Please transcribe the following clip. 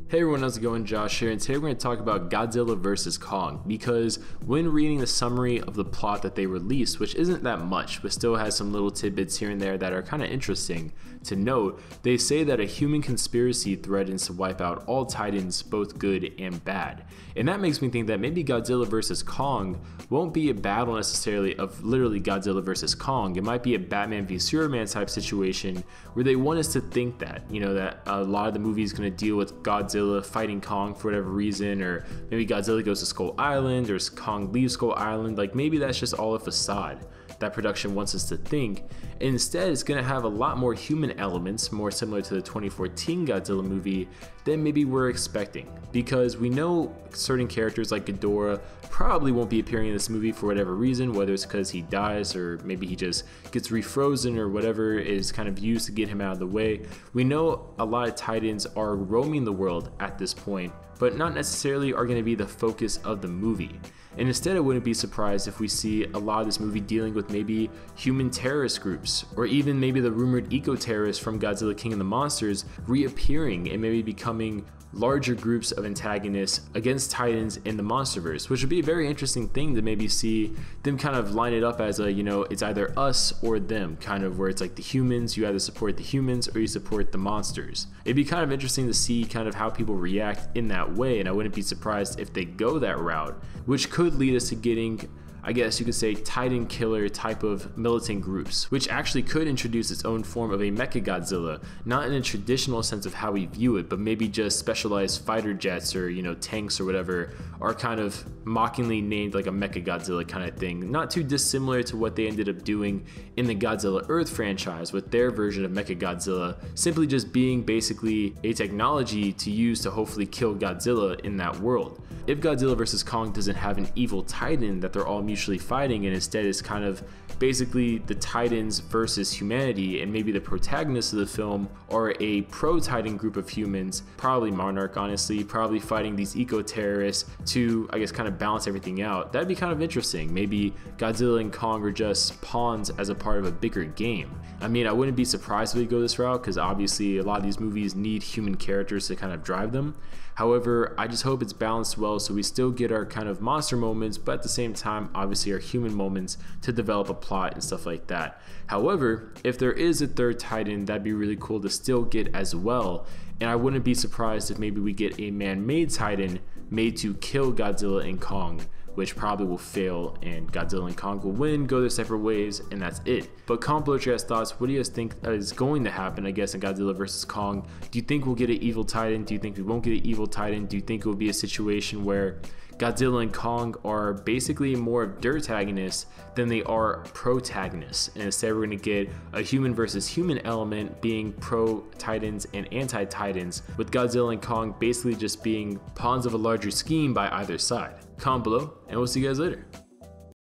Hey everyone, how's it going? Josh here, and today we're going to talk about Godzilla vs. Kong, because when reading the summary of the plot that they released, which isn't that much, but still has some little tidbits here and there that are kind of interesting to note, they say that a human conspiracy threatens to wipe out all Titans, both good and bad. And that makes me think that maybe Godzilla vs. Kong won't be a battle necessarily of literally Godzilla vs. Kong. It might be a Batman v Superman type situation where they want us to think that, that a lot of the movie is going to deal with Godzilla fighting Kong for whatever reason, or maybe Godzilla goes to Skull Island or Kong leaves Skull Island. Like, maybe that's just all a facade that production wants us to think. Instead, it's going to have a lot more human elements, more similar to the 2014 Godzilla movie, than maybe we're expecting, because we know certain characters like Ghidorah probably won't be appearing in this movie for whatever reason, whether it's because he dies or maybe he just gets refrozen or whatever is kind of used to get him out of the way. We know a lot of Titans are roaming the world at this point, but not necessarily are going to be the focus of the movie. And instead, I wouldn't be surprised if we see a lot of this movie dealing with maybe human terrorist groups, or even maybe the rumored eco-terrorists from Godzilla King and the Monsters reappearing and maybe becoming larger groups of antagonists against Titans in the Monsterverse, which would be a very interesting thing to maybe see them kind of line it up as a, it's either us or them, kind of where it's like the humans, you either support the humans or you support the monsters. It'd be kind of interesting to see kind of how people react in that way, and I wouldn't be surprised if they go that route, which could lead us to getting, I guess you could say, Titan killer type of militant groups, which actually could introduce its own form of a Mechagodzilla, not in a traditional sense of how we view it, but maybe just specialized fighter jets or, tanks or whatever are kind of mockingly named like a Mechagodzilla kind of thing. Not too dissimilar to what they ended up doing in the Godzilla Earth franchise with their version of Mechagodzilla, simply just being basically a technology to use to hopefully kill Godzilla in that world. If Godzilla vs. Kong doesn't have an evil Titan that they're all mutually fighting, and instead is kind of basically the Titans versus humanity, and maybe the protagonists of the film are a pro-Titan group of humans, probably Monarch honestly, probably fighting these eco-terrorists to, I guess, kind of balance everything out. That'd be kind of interesting. Maybe Godzilla and Kong are just pawns as a part of a bigger game. I mean, I wouldn't be surprised if they go this route, because obviously a lot of these movies need human characters to kind of drive them. However, I just hope it's balanced well so we still get our kind of monster moments, but at the same time, obviously our human moments to develop a plot and stuff like that. However, if there is a third Titan, that'd be really cool to still get as well. And I wouldn't be surprised if maybe we get a man-made Titan made to kill Godzilla and Kong, which probably will fail and Godzilla and Kong will win, go their separate ways, and that's it. But comment below your guys' thoughts. What do you guys think is going to happen, I guess, in Godzilla vs. Kong? Do you think we'll get an evil Titan? Do you think we won't get an evil Titan? Do you think it will be a situation where Godzilla and Kong are basically more of dirtagonists than they are protagonists, and instead we're going to get a human versus human element being pro-Titans and anti-Titans, with Godzilla and Kong basically just being pawns of a larger scheme by either side? Comment below, and we'll see you guys later.